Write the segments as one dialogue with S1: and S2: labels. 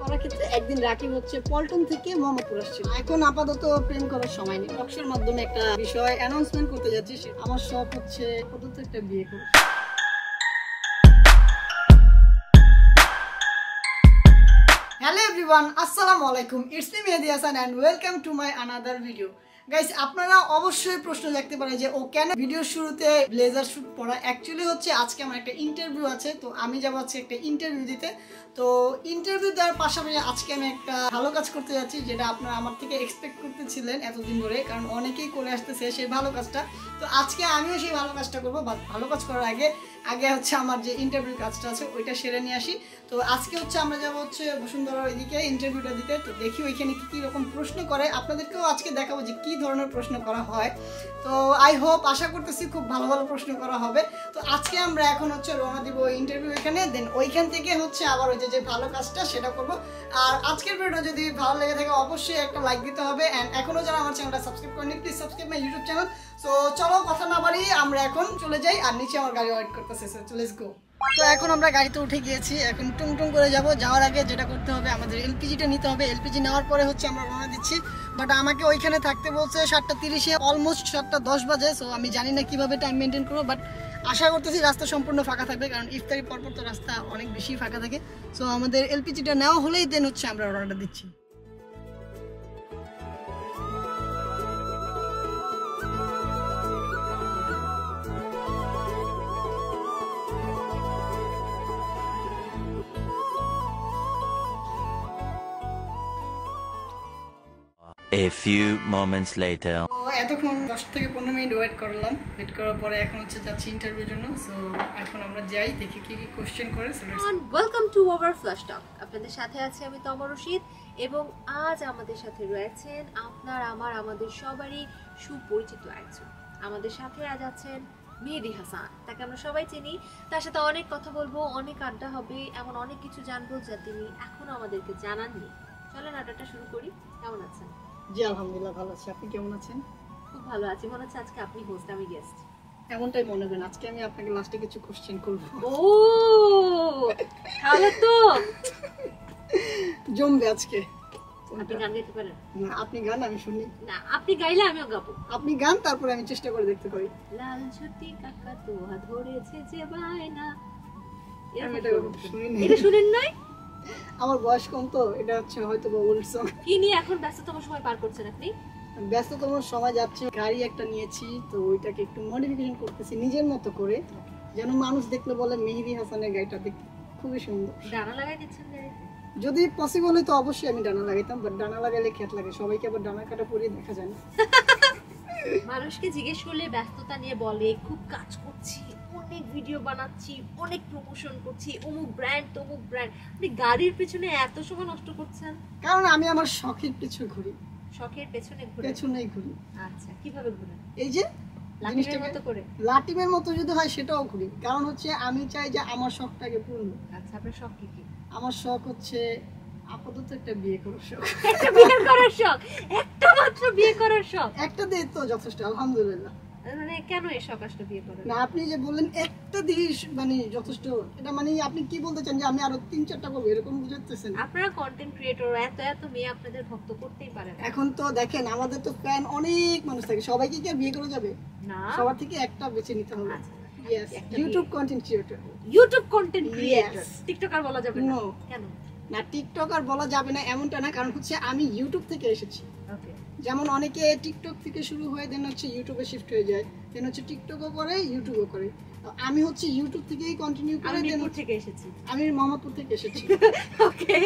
S1: করার ক্ষেত্রে একদিন রাকিব হচ্ছে পল্টন থেকে মোহাম্মদপুর আসছিল। এখন আপাতত প্রেম করার সময় নেই, টকশোর মাধ্যমে একটা বিষয় অ্যানাউন্সমেন্ট করতে যাচ্ছি। আমার শখ হচ্ছে আপাতত একটা বিয়ে করব। হ্যালো এভরিওয়ান, আসসালামু আলাইকুম। It's me Mehedi Hasan and welcome to my another video. Guys, আপনারা অবশ্যই প্রশ্ন রাখতে পারেন যে ও কেন ভিডিওর শুরুতে ব্লেজার স্যুট পরা। অ্যাকচুয়ালি হচ্ছে আজকে আমার একটা ইন্টারভিউ আছে, তো আমি যাবো আজকে একটা ইন্টারভিউ দিতে। তো ইন্টারভিউ দেওয়ার পাশাপাশি আজকে আমি একটা ভালো কাজ করতে যাচ্ছি, যেটা আপনারা আমার থেকে এক্সপেক্ট করতেছিলেন এতদিন ধরে, কারণ অনেকেই করে আসতেছে সেই ভালো কাজটা। তো আজকে আমিও সেই ভালো কাজটা করবো। বাট ভালো কাজ করার আগে হচ্ছে আমার যে ইন্টারভিউ কাজটা আছে ওইটা সেরে নিয়ে আসি। তো আজকে হচ্ছে আমরা যাবো হচ্ছে বসুন্ধরার ওইদিকে ইন্টারভিউটা দিতে। তো দেখি ওইখানে কি রকম প্রশ্ন করে, আপনাদেরকেও আজকে দেখাবো যে কি ধরনের প্রশ্ন করা হয়। তো আই হোপ, আশা করতেছি খুব ভালো ভালো প্রশ্ন করা হবে। তো আজকে আমরা এখন হচ্ছে রওনা দিব ইন্টারভিউ এখানে, দেন ওইখান থেকে হচ্ছে আবার ওই যে ভালো কাজটা সেটা করবো। আর আজকের ভিডিওটা যদি ভালো লেগে থাকে অবশ্যই একটা লাইক দিতে হবে। অ্যান্ড এখনো যারা আমার চ্যানেলটা সাবস্ক্রাইব করেনি, please subscribe my YouTube channel. So চলো কথা না বাড়িয়ে আমরা এখন চলে যাই, আর নিচে আমার গাড়ি ওয়েট করতেছে। সো লেটস গো। তো এখন আমরা গাড়িতে উঠে গিয়েছি, এখন টুং টুং করে যাব। যাওয়ার আগে যেটা করতে হবে, আমাদের এলপিজিটা নিতে হবে। এলপিজি নেওয়ার পরে হচ্ছে আমরা রওনা দিচ্ছি। বাট আমাকে ওইখানে থাকতে বলছে 7:30-এ, অলমোস্ট 7:10 বাজে। সো আমি জানি না কিভাবে টাইম মেনটেন করবো, বাট আশা করতেছি রাস্তা সম্পূর্ণ ফাঁকা থাকবে, কারণ ইফতারি পরপর তো রাস্তা অনেক বেশি ফাঁকা থাকে। সো আমাদের এলপিজিটা নেওয়া হলেই দেন হচ্ছে আমরা রওনাটা দিচ্ছি।
S2: A few moments later.
S1: এতক্ষণ 10 থেকে 15 মিনিট ওয়েট করলাম। ওয়েট করার পরে এখন হচ্ছে যাচ্ছি ইন্টারভিউর জন্য। সো এখন আমরা যাই, দেখি কি কি কোশ্চেন করে।
S3: ওয়েলকাম টু আওয়ার ফ্ল্যাশ টক। আপনাদের সাথে আছি আমি তমা রশিদ, এবং আজ আমাদের সাথে রয়েছেন আমাদের সবারই সুপরিচিত একজন। আমাদের সাথে আজ আছেন মেহেদি হাসান। তাকে আমরা সবাই চিনি। তার সাথে অনেক কথা বলবো, অনেক আড্ডা হবে, এমন অনেক কিছু জানবো যা তিনি এখনো আমাদেরকে জানাননি। চলেন আড্ডাটা শুরু করি। কেমন আছেন?
S1: জি আলহামদুলিল্লাহ ভালো আছি। আপনি কেমন আছেন?
S3: খুব ভালো আছি। মনে হচ্ছে আজকে আপনি হোস্ট, আমি গেস্ট।
S1: এমনটাই মনে করেন। আজকে আমি আপনাকে লাস্টে কিছু কোশ্চেন করব।
S3: ও তাহলে তো
S1: জমবে আজকে।
S3: আপনি গান গাইতে পারেন?
S1: না, আপনি গান, আমি শুনি।
S3: না, আপনি গাইলে আমিও গাবো।
S1: আপনি গান, তারপরে আমি চেষ্টা করে দেখতে পারি।
S3: লাল ছুটি কাকা তোহা ধরেছে যে বায়না।
S1: আমি এটা শুনিনি।
S3: এটা শুনেন নাই?
S1: আমার বয়স কম তো, এটা হচ্ছে হয়তো বা ওল্ড সং।
S3: কি নিয়ে এখন ব্যস্ততম সময় পার করছেন আপনি?
S1: ব্যস্ততম সময় যাচ্ছে, গাড়ি একটা নিয়েছি, তো ওইটাকে একটু মডিফিকেশন করতেছি নিজের মতো করে, যেন মানুষ দেখলে বলে মেহেদি হাসানের গাড়িটা দেখতে খুবই সুন্দর।
S3: ডানা লাগাই দিচ্ছেন গাড়িতে?
S1: যদি পসিবল হয় তো অবশ্যই আমি ডানা লাগাইতাম, বাট ডানা লাগাইলে খ্যাত লাগে, সবাইকে আবার ডানা কাটা পরিয়ে দেখা যায় না।
S3: মানুষকে জিজ্ঞেস করলে ব্যস্ততা নিয়ে বলে খুব কাজ করছি, অনেক ভিডিও বানাচ্ছি, অনেক প্রমোশন করছি, অমুক ব্র্যান্ড তমুক ব্র্যান্ড। আপনি গাড়ির পেছনে এত সময় নষ্ট করছেন?
S1: কারণ আমি আমার শখের পিছনে ঘুরি।
S3: শখের পেছনেই ঘুরি? আচ্ছা, কিভাবে ঘুরেন?
S1: এই যে
S3: লাটিমের মতো করে?
S1: লাটিমের মতো যদি হয় সেটাও ঘুরি, কারণ হচ্ছে আমি চাই যে আমার শখটাকে পূর্ণ।
S3: আচ্ছা, আপনার শখ কি কি?
S1: আমার শখ হচ্ছে আপাতত একটা বিয়ে করার শখ।
S3: একটা বিয়ে করার শখ? একটা মাত্র বিয়ে করার শখ? একটা
S1: দিয়ে তো যথেষ্ট, আলহামদুলিল্লাহ।
S3: মানে কেন এই শখ আসলে বিয়ে করার?
S1: না, আপনি যে বললেন একটা দিয়ে মানে যথেষ্ট, এটা মানে আপনি কি বলতে চান যে আমি আরো 3-4টা করবো, এরকম বুঝাচ্ছেন?
S3: আপনারা কন্টেন্ট ক্রিয়েটর, এত মেয়ে আপনাদের ভক্ত করতেই পারেন।
S1: এখন তো দেখেন আমাদের তো ফ্যান অনেক মানুষ থাকে, সবাইকে কি আর বিয়ে করা যাবে না? সবার থেকে একটা বেছে নিতে হবে। Yes, YouTube content creator.
S3: YouTube content creator, TikToker বলা যাবে না? কেন
S1: না, টিকটকার বলা যাবে না এমনটা না, কারণ হচ্ছে আমি ইউটিউব থেকে এসেছি। ওকে, যেমন অনেকে টিকটক থেকে শুরু হয়ে দেন হচ্ছে ইউটিউবে শিফট হয়ে যায়, দেন হচ্ছে টিকটকও করে ইউটিউবও করে। আমি হচ্ছে ইউটিউব থেকেই কন্টিনিউ করে। দেন থেকে এসেছি, আমি মোহাম্মদপুর থেকে এসেছি।
S3: ওকে,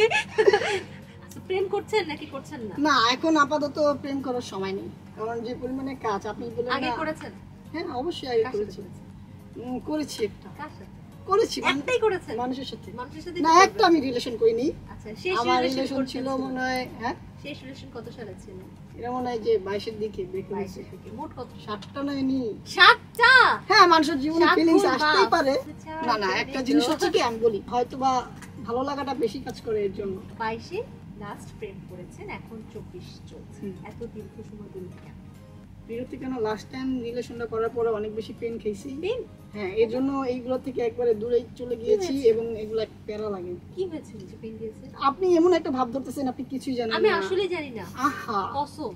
S3: আচ্ছা, প্রেম করছেন নাকি করছেন না?
S1: না, এখন আপাতত প্রেম করার সময় নেই, কারণ যে পরিমাণে কাজ আপনি বলেন।
S3: আগে করেছেন?
S1: হ্যাঁ অবশ্যই আগে করেছি। করেছি একটা।
S3: কার সাথে
S1: করেছি?
S3: একটাই করেছেন?
S1: মানুষের সাথে।
S3: মানুষের সাথে
S1: না, একটা আমি রিলেশন করিনি।
S3: আচ্ছা, শেষ
S1: রিলেশন ছিল মনে হয়, হ্যাঁ
S3: শেষ রিলেশন কত সালে ছিল?
S1: এটা মনে হয় যে 22 এর দিকে ব্রেক হয়েছে।
S3: মোট কত?
S1: 7টা নয়নি?
S3: 7টা?
S1: হ্যাঁ, মানুষের জীবনে ফিলিংস আসতেই পারে। না না, একটা জিনিস হচ্ছে কি, আমি বলি হয়তোবা ভালো লাগাটা বেশি কাজ করে এর জন্য।
S3: 22 লাস্ট প্রেম করেছেন, এখন 24 চলছে। এত দীর্ঘ সময় ধরে কেন?
S1: বিরতি কেন, লাস্ট টাইম রিলেশনটা করার পরে অনেক বেশি পেন খেয়েছি।
S3: পেন?
S1: হ্যাঁ, এই জন্য এইগুলো থেকে একবারে দূরে চলে গিয়েছি এবং এগুলো প্যারা লাগে।
S3: কি হয়েছে যে পেন দিয়েছে?
S1: আপনি এমন একটা ভাব ধরতেছেন আপনি কিছুই জানেন না।
S3: আমি আসলে জানি না।
S1: আহা,
S3: কসম।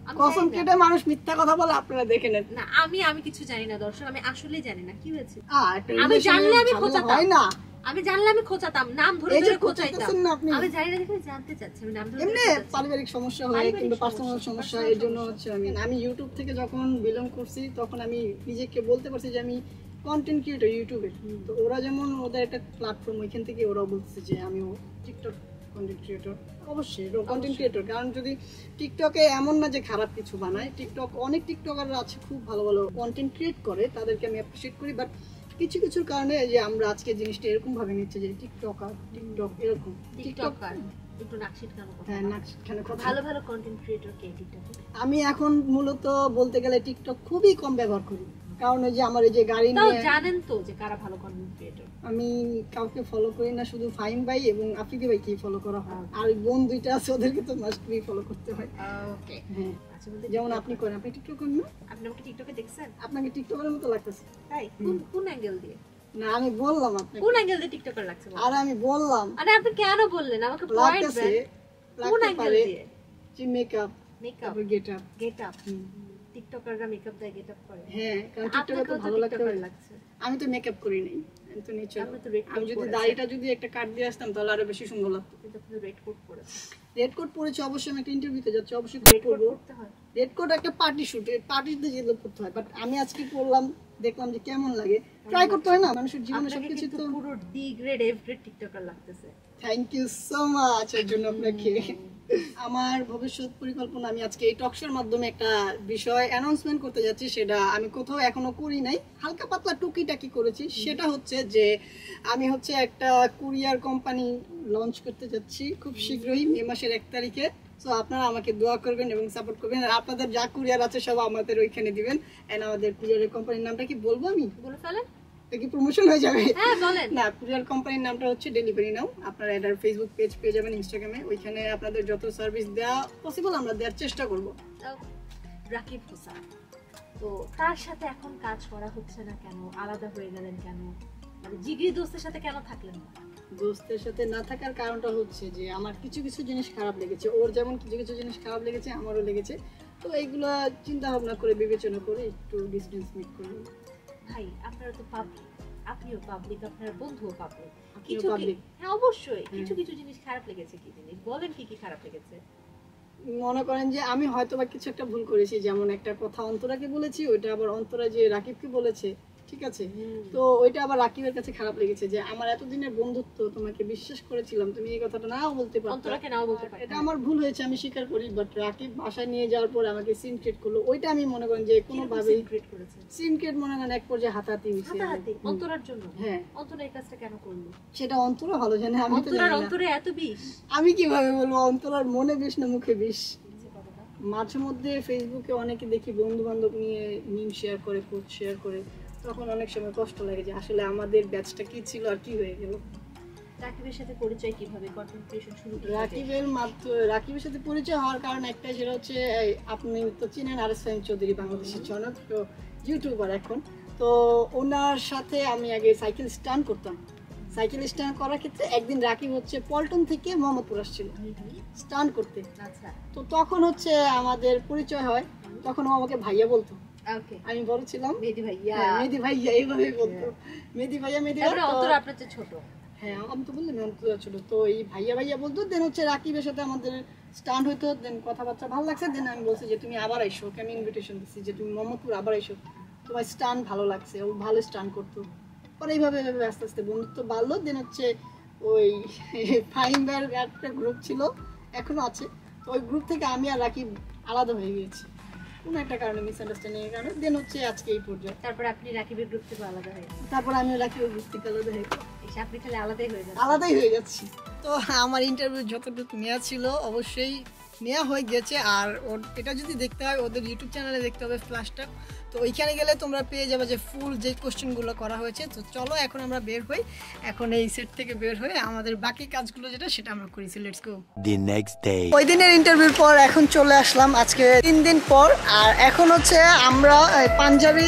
S3: আমি
S1: কসম
S3: জানি না।
S1: কেটে মানুষ মিথ্যা কথা বলে, আপনারা দেখে নেন।
S3: না, আমি কিছু জানি না দর্শক, আমি আসলে জানি না কি হয়েছে।
S1: একটা
S3: আমি জানলে আমি
S1: ঝামেলা
S3: খোঁচাতাম।
S1: হয় না।
S3: আমি জানলে আমি খোঁচাতাম, নাম ধরে
S1: এই যে
S3: ধরে খোঁচাইতাম।
S1: খোঁচাইতেছেন না আপনি।
S3: আমি জানি না দেখে জানতে চাচ্ছি, আমি নাম ধরে ধরে
S1: এমনি
S3: খোঁচাচ্ছি।
S1: পারিবারিক সমস্যা হয়
S3: পারিবারিক
S1: কিংবা
S3: সমস্যা,
S1: পার্সোনাল সমস্যা,
S3: personal
S1: এর জন্য
S3: সমস্যা।
S1: হচ্ছে আমি ইউটিউব থেকে যখন বিলং করছি তখন আমি নিজেকে বলতে পারছি যে আমি কন্টেন্ট ক্রিয়েটর ইউটিউবে। তো ওরা যেমন ওদের একটা প্ল্যাটফর্ম, ওইখান থেকে ওরা বলছে যে আমিও টিকটক কন্টেন্ট ক্রিয়েটর। অবশ্যই কন্টেন্ট ক্রিয়েটর, কারণ যদি টিকটকে এমন না যে খারাপ কিছু বানায়, টিকটক অনেক টিকটকাররা আছে খুব ভালো ভালো কন্টেন্ট ক্রিয়েট করে, তাদেরকে আমি অ্যাপ্রিশিয়েট করি। বাট কিছু কিছুর কারণে যে আমরা আজকে জিনিসটা এরকম ভাবে নিচ্ছি যে টিকটকার টিকটক এরকম
S3: টিকটকার একটু নাকশিট কেন কথা?
S1: হ্যাঁ, নাকশিটখানে কথা।
S3: ভালো ভালো কন্টেন্ট ক্রিয়েটর কে টিকটকে?
S1: আমি এখন মূলত বলতে গেলে টিকটক খুবই কম ব্যবহার করি, কারণ ওই যে আমার এই যে গাড়ি
S3: তাও
S1: নিয়ে
S3: জানেন তো যে কারা ভালো কন্টেন্ট ক্রিয়েটর?
S1: আমি কাউকে ফলো করি না, শুধু ফাহিম ভাই এবং আফ্রিদি ভাইকেই ফলো করা হয়। আর বোন দুইটা আছে, ওদেরকে তো মাস্ট বি ফলো করতে হয়।
S3: ওকে।
S1: হ্যাঁ,
S3: আচ্ছা, বলতে
S1: যেমন আপনি করেন, আপনি টিকটক করেন না?
S3: আপনি আমাকে টিকটকে দেখছেন?
S1: আপনাকে টিকটকের মতো লাগতেছে।
S3: তাই? কোন অ্যাঙ্গেল দিয়ে?
S1: না, আমি বললাম আপনাকে।
S3: কোন অ্যাঙ্গেল দিয়ে টিকটকার লাগছে?
S1: আর আমি বললাম
S3: আরে আপনি কেন বললেন? আমাকে পয়েন্ট
S1: লাগতেছে,
S3: দেন। কোন
S1: লাগতে
S3: অ্যাঙ্গেল
S1: পারে
S3: দিয়ে?
S1: যে মেকআপ,
S3: মেকআপ,
S1: তারপর গেটআপ।
S3: গেটআপ। টিকটকাররা মেকআপ দেয়, গেটআপ করে।
S1: হ্যাঁ, কারণ টিকটকে
S3: আপনাকেও
S1: তো
S3: তো
S1: ভালো লাগতে
S3: টিকটকার
S1: হবে।
S3: লাগছে।
S1: আমি তো মেকআপ করি নাই, আমি তো নেচার।
S3: আপনি তো red coat
S1: আমি যদি
S3: পরেছেন।
S1: দাড়িটা যদি একটা কাট দিয়ে আসতাম তাহলে আরো বেশি সুন্দর লাগতো।
S3: কিন্তু আপনি রেড কোট পরেছেন।
S1: রেড কোট পরেছি, অবশ্যই আমি একটা ইন্টারভিউতে যাচ্ছি, অবশ্যই
S3: রেড
S1: কোট
S3: কোট
S1: পরবো।
S3: পরতে হয়।
S1: রেড কোট একটা পার্টি শুট, পার্টিতে যেগুলো করতে হয়, বাট আমি আজকে করলাম, দেখলাম যে কেমন লাগে, ট্রাই করতে হয় না, মানুষের জীবনে
S3: আপনাকে
S1: সবকিছু
S3: কিন্তু
S1: তো।
S3: পুরো D grade F grade TikToker লাগতেছে।
S1: থ্যাংক ইউ সো মাচ এর জন্য আপনাকে। আমার ভবিষ্যৎ পরিকল্পনা, আমি আজকে এই টকশোর মাধ্যমে একটা বিষয় অ্যানাউন্সমেন্ট করতে যাচ্ছি, সেটা আমি কোথাও এখনো করি নাই, হালকা পাতলা টুকিটাকি করেছি। সেটা হচ্ছে যে আমি হচ্ছে একটা কুরিয়ার কোম্পানি লঞ্চ করতে যাচ্ছি খুব শীঘ্রই, মে মাসের 1 তারিখে। সো আপনারা আমাকে দোয়া করবেন এবং সাপোর্ট করবেন, আর আপনাদের যা কুরিয়ার আছে সব আমাদের ওইখানে দিবেন। এন্ড আমাদের কুরিয়ারের কোম্পানির নামটা কি বলবো আমি?
S3: বলে ফেলেন।
S1: এটা কি প্রমোশন হয়ে যাবে?
S3: হ্যাঁ, বলেন।
S1: না, কুরিয়ার কোম্পানির নামটা হচ্ছে ডেলিভারি নাও। আপনারা এটার ফেসবুক পেজ পেয়ে যাবেন, ইনস্টাগ্রামে, ওইখানে আপনাদের যত সার্ভিস দেওয়া পসিবল আমরা দেওয়ার চেষ্টা করব।
S3: রাকিব হোসেন, তো তার সাথে এখন কাজ করা হচ্ছে না কেন? আলাদা হয়ে গেলেন কেন? মানে জিগরি দোস্তের সাথে কেন থাকলেন না?
S1: দোস্তের সাথে না থাকার কারণটা হচ্ছে যে আমার কিছু কিছু জিনিস খারাপ লেগেছে, ওর যেমন কিছু কিছু জিনিস খারাপ লেগেছে আমারও লেগেছে। তো এইগুলো চিন্তা ভাবনা করে বিবেচনা করে একটু ডিসটেন্স মেক করলাম।
S3: ভাই, আপনারা তো পাবলিক, আপনিও পাবলিক, আপনার বন্ধুও পাবলিক।
S1: আপনিও
S3: কিছু
S1: public।
S3: হ্যাঁ, অবশ্যই কিছু কিছু জিনিস খারাপ লেগেছে। কি জিনিস বলেন? কি খারাপ লেগেছে?
S1: মনে করেন যে আমি হয়তো বা কিছু একটা ভুল করেছি, যেমন একটা কথা অন্তরাকে বলেছি, ওইটা আবার অন্তরা যে রাকিবকে বলেছে, ঠিক আছে? তো ওইটা আবার রাকিবের কাছে খারাপ লেগেছে যে আমার এতদিনের বন্ধুত্ব, তোমাকে বিশ্বাস করেছিলাম, তুমি এই কথাটা নাও বলতে পারো।
S3: অন্তরাকে নাও বলতে পারে।
S1: এটা আমার ভুল হয়েছে, আমি স্বীকার করি। বাট রাকিব বাসায় নিয়ে যাওয়ার পর আমাকে সিন ক্রিয়েট করলো, ওইটা আমি মনে করেন যে কোনোভাবেই
S3: ক্রিয়েট করেছে।
S1: সিন ক্রিয়েট মনে করেন এক পর্যায়ে হাতাহাতি হয়েছে।
S3: হাতাহাতি অন্তরার জন্য?
S1: হ্যাঁ।
S3: অন্তরা এই কাজটা কেন করলো?
S1: সেটা অন্তরা ভালো জানে, আমি তো
S3: অন্তরার
S1: জানি না।
S3: অন্তরে এত বিষ?
S1: আমি কিভাবে বলবো অন্তরার মনে বিষ না মুখে বিষ?
S3: যে কথাটা।
S1: মাঝে মধ্যে ফেসবুকে অনেকে দেখি বন্ধু বান্ধব নিয়ে মিম শেয়ার করে, পোস্ট শেয়ার করে, তখন অনেক সময় কষ্ট লাগে যে আসলে আমাদের ব্যাচটা কি ছিল আর কি হয়ে গেল।
S3: রাকিবের সাথে পরিচয় কিভাবে, কন্টেন্ট ক্রিয়েশন শুরু কিভাবে?
S1: রাকিবের সাথে পরিচয় হওয়ার কারণ একটাই, সেটা হচ্ছে আপনি তো চিনেন আরএস ফাহিম চৌধুরী, বাংলাদেশের জনপ্রিয় ইউটিউবার এখন। তো ওনার সাথে আমি আগে সাইকেল স্ট্যান্ড করতাম। সাইকেল স্ট্যান্ড করার ক্ষেত্রে একদিন রাকিব হচ্ছে পল্টন থেকে মোহাম্মদপুর আসছিল স্ট্যান্ড করতে।
S3: আচ্ছা।
S1: তো তখন হচ্ছে আমাদের পরিচয় হয়, তখন ও আমাকে ভাইয়া বলতো।
S3: ওকে।
S1: আমি বড় ছিলাম,
S3: মেহেদি ভাইয়া।
S1: হ্যাঁ, মেহেদি ভাইয়া এইভাবেই বলতো, মেহেদি ভাইয়া মেহেদি ভাইয়া।
S3: তারপরে
S1: তো-
S3: অন্তরা আপনার চেয়ে ছোট।
S1: হ্যাঁ, আমি তো বললাম অন্তরা ছিল, তো এই ভাইয়া ভাইয়া বলতো। দেন হচ্ছে রাকিবের সাথে আমাদের স্ট্যান্ড হইতো, দেন কথাবার্তা ভালো লাগছে। দেন আমি বলছি যে তুমি আবার আইসো, ওকে আমি ইনভিটেশন দিচ্ছি যে তুমি মোহাম্মদপুর আবার আইসো, তোমার স্ট্যান্ড ভালো লাগছে, ও ভালো স্ট্যান্ড করতো। পরে এইভাবে এইভাবে আস্তে আস্তে বন্ধুত্ব বাড়লো। দেন হচ্ছে ওই ফাইন্ডার একটা গ্রুপ ছিল, এখনো আছে, তো ওই গ্রুপ থেকে আমি আর রাকিব আলাদা হয়ে গিয়েছি কোনো একটা কারণে, মিসআন্ডারস্ট্যান্ডিং এর কারণে। দেন হচ্ছে আজকে এই পর্যায়ে।
S3: তারপর আপনি রাকিবের গ্রুপ থেকে আলাদা হয়ে গেলেন।
S1: তারপর আমি রাকিবের গ্রুপ থেকে আলাদা হয়ে গেলাম।
S3: এসে আপনি খালি আলাদাই হয়ে যান।
S1: আলাদাই হয়ে যাচ্ছি। তো আমার ইন্টারভিউ যতটুকু নেওয়া ছিল অবশ্যই নেওয়া হয়ে গেছে। আর এটা যদি দেখতে হয় ওদের ইউটিউব চ্যানেলে দেখতে হবে ফ্ল্যাশটক, তো ওইখানে গেলে তোমরা পেয়ে যাবে যে ফুল যে কোশ্চেনগুলো করা হয়েছে। তো চলো এখন আমরা বের হই, এখন এই সেট থেকে বের হয়ে আমাদের বাকি কাজগুলো যেটা সেটা আমরা করেছি। Let's go.
S2: The next day.
S1: ওই দিনের ইন্টারভিউর পর এখন চলে আসলাম আজকে 3 দিন পর। আর এখন হচ্ছে আমরা পাঞ্জাবি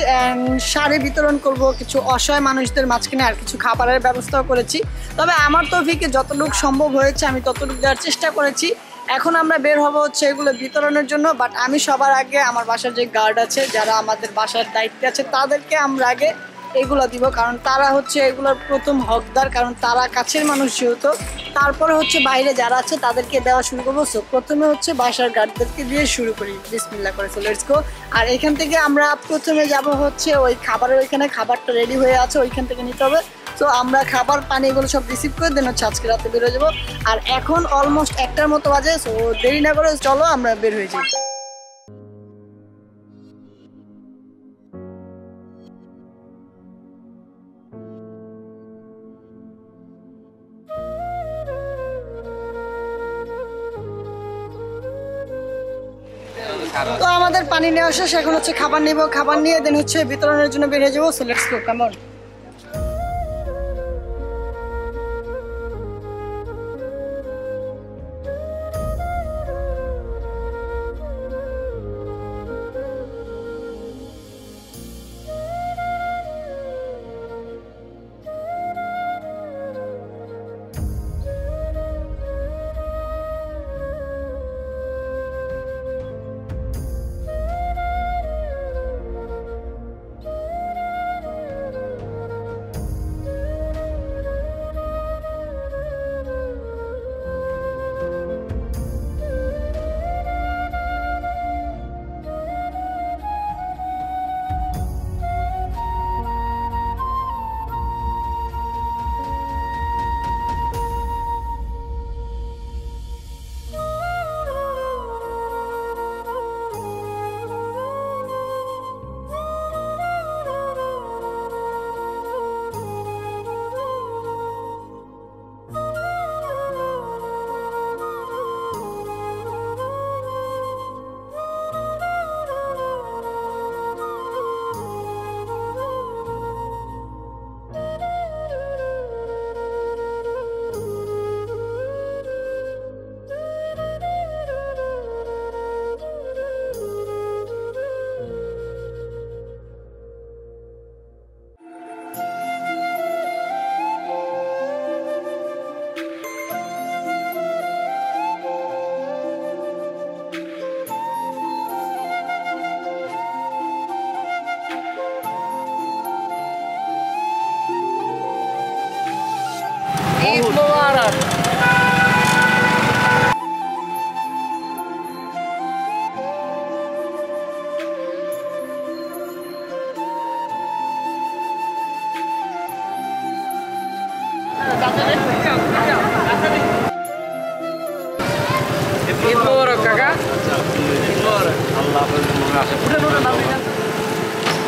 S1: শাড়ি বিতরণ করব কিছু অসহায় মানুষদের মাঝখানে, আর কিছু খাবারের ব্যবস্থাও করেছি। তবে আমার তৌফিকে যতটুকু সম্ভব হয়েছে আমি ততটুকু দেওয়ার চেষ্টা করেছি। এখন আমরা বের হব হচ্ছে এগুলো বিতরণের জন্য। বাট আমি সবার আগে আমার বাসার যে গার্ড আছে, যারা আমাদের বাসার দায়িত্বে আছে, তাদেরকে আমরা আগে এগুলো দিব, কারণ তারা হচ্ছে এগুলোর প্রথম হকদার, কারণ তারা কাছের মানুষ যেহেতু। তারপরে হচ্ছে বাইরে যারা আছে তাদেরকে দেওয়া শুরু করবো। সো প্রথমে হচ্ছে বাসার গার্ডদেরকে দিয়ে শুরু করি, বিসমিল্লাহ করে। সো লেটস গো। আর এখান থেকে আমরা প্রথমে যাব হচ্ছে ওই খাবারের ওইখানে, খাবারটা রেডি হয়ে আছে ওইখান থেকে নিতে হবে। তো আমরা খাবার পানি এগুলো সব রিসিভ করে দেন হচ্ছে আজকে রাতে বের হয়ে যাবো। আর এখন অলমোস্ট 1টার মতো বাজে। সো দেরি না করে চলো আমরা বের হয়ে যাই। তো আমাদের পানি নেওয়া শেষ, এখন হচ্ছে খাবার নেব, খাবার নিয়ে দেন হচ্ছে বিতরণের জন্য বের হয়ে যাবো। So let's go, come on.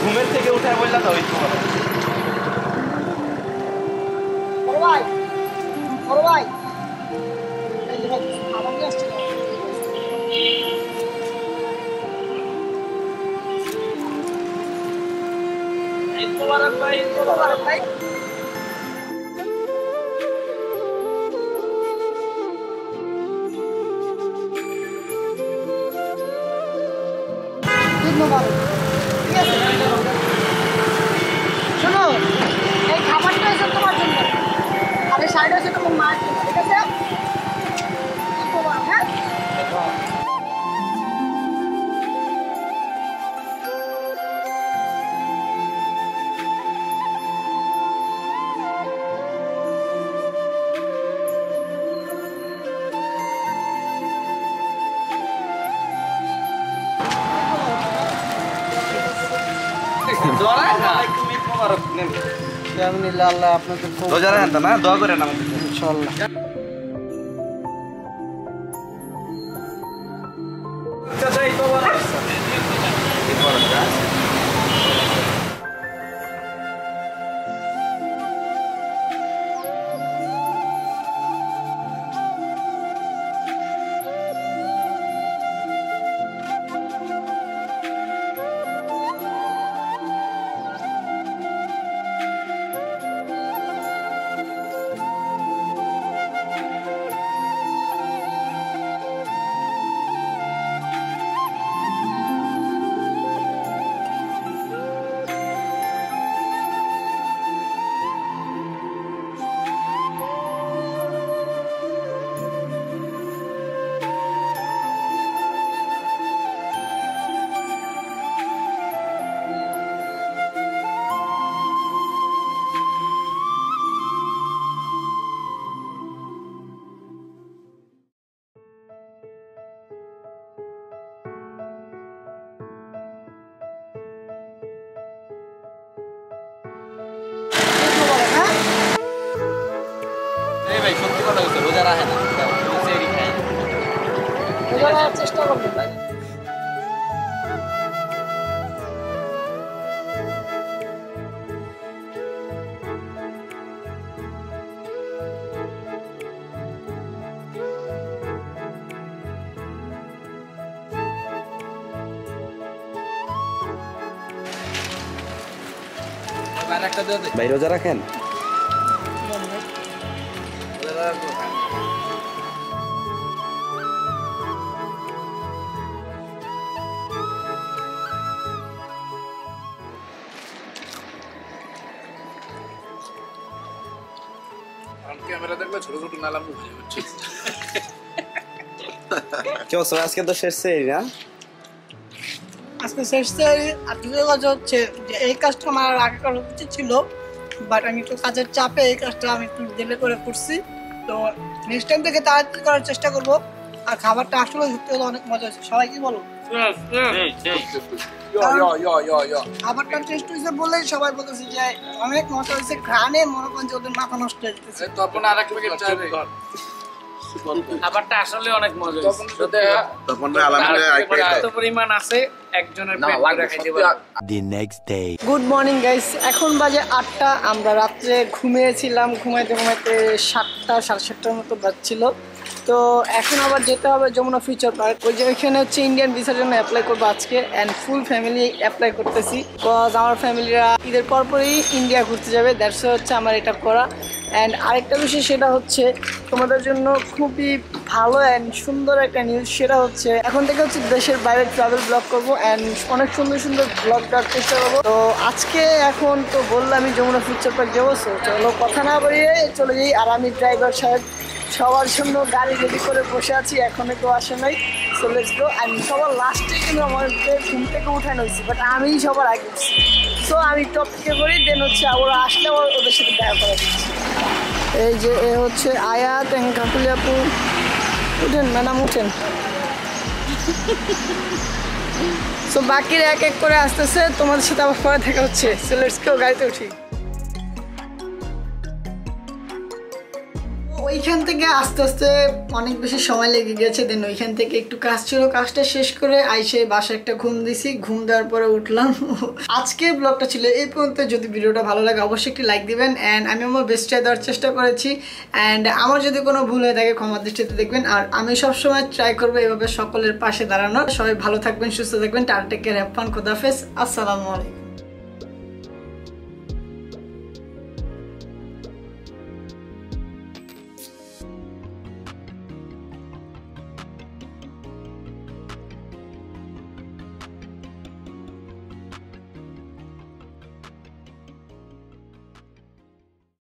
S4: ঘুমের থেকে উঠে বললা তো
S1: ভাই এই যে খাবার নিয়ে আসছিল। ভাই শোনো, এই খাবারটা হচ্ছে তোমার জন্য, আর এই শাড়িটা হচ্ছে তোমার মায়ের জন্য, ঠিক আছে? তোমার, হ্যাঁ? আল্লাহ আপনাদের
S4: দোয়া করেন
S1: ইনশাআল্লাহ। দেওয়ার চেষ্টা করবো ভাই।
S4: ভাই রোজা রাখেন?
S5: ক্যামেরা দেখলে ছোট ছোট নালাম বুঝে যাচ্ছে।
S4: কি অবস্থা? আজকে তো শেষ সেরি না?
S1: আজকে শেষ সেরি। আর দ্বিতীয় কথা হচ্ছে যে এই কাজটা আমার আগে করা উচিত ছিল, বাট আমি একটু কাজের চাপে এই কাজটা আমি একটু ডিলে করে করছি। তো নেক্সট টাইম থেকে তাড়াতাড়ি করার চেষ্টা করবো। আর খাবারটা আসলে সত্যি অনেক মজা হচ্ছে। সবাই কি বলো? খাবারটা টেস্ট হয়েছে বলেই সবাই বলতেছে যে অনেক মজা হয়েছে। ঘ্রাণে মনে করেন যে ওদের মাথা নষ্ট হয়ে যেতেছে।
S5: তখন আর এক প্যাকেট চা দে।
S6: খাবারটা আসলে অনেক মজা
S5: তখন
S6: এত পরিমাণ আছে একজনের পেট ভরে খাইতে পারবে।
S2: The next day.
S1: Good morning guys, এখন বাজে 8টা। আমরা রাত্রে ঘুমিয়েছিলাম, ঘুমাইতে ঘুমাইতে 7টা 7:30টার মতো বাজছিল। তো এখন আবার যেতে হবে যমুনা ফিউচার পার্ক। ওই যে ওইখানে হচ্ছে ইন্ডিয়ান ভিসার জন্য অ্যাপ্লাই করবো আজকে, অ্যান্ড ফুল ফ্যামিলি অ্যাপ্লাই করতেছি। বিকজ আমার ফ্যামিলিরা ঈদের পরপরই ইন্ডিয়া ঘুরতে যাবে, দ্যাটস হচ্ছে আমার এটা করা। অ্যান্ড আরেকটা বিষয় সেটা হচ্ছে তোমাদের জন্য খুবই ভালো অ্যান্ড সুন্দর একটা নিউজ। সেটা হচ্ছে এখন থেকে হচ্ছে দেশের বাইরে ট্রাভেল ব্লগ করবো অ্যান্ড অনেক সুন্দর সুন্দর ব্লগ দেওয়ার চেষ্টা করবো। তো আজকে এখন তো বললামই যমুনা ফিউচার পার্ক যাবো, চলো কথা না বাড়িয়ে চলে যাই। আর আমি ড্রাইভার সাহেব সবার জন্য গাড়ি রেডি করে বসে আছি, এখনো তো আসে নাই। সো লেটস গো। আমি সবার লাস্টে কিন্তু আমাদের ঘুম থেকে উঠানো হয়েছি, বাট আমি সবার আগে উঠছি। সো আমি টপ থেকে করি, দেন হচ্ছে ওরা আসলে ওদের সাথে দেখা করে দিচ্ছি। এই যে এ হচ্ছে আয়াত এবং কাকুলি আপু। উঠেন ম্যাডাম উঠেন। সো বাকিরা এক এক করে আসতেছে, তোমাদের সাথে আবার পরে দেখা হচ্ছে। সো লেটস গো, গাড়িতে উঠি। ওইখান থেকে আস্তে আস্তে অনেক বেশি সময় লেগে গেছে। দেন ওইখান থেকে একটু কাজ ছিল, কাজটা শেষ করে আইসে বাসায় একটা ঘুম দিছি। ঘুম দেওয়ার পরে উঠলাম। আজকের ব্লগটা ছিল এই পর্যন্ত। যদি ভিডিওটা ভালো লাগে অবশ্যই একটি লাইক দিবেন। অ্যান্ড আমি আমার বেস্টটা দেওয়ার চেষ্টা করেছি। অ্যান্ড আমার যদি কোনো ভুল হয়ে থাকে ক্ষমা দৃষ্টিতে দেখবেন। আর আমি সবসময় ট্রাই করবো এভাবে সকলের পাশে দাঁড়ানোর। সবাই ভালো থাকবেন, সুস্থ থাকবেন। Tata, take care, have fun, খোদাহাফেজ, আসসালামু আলাইকুম।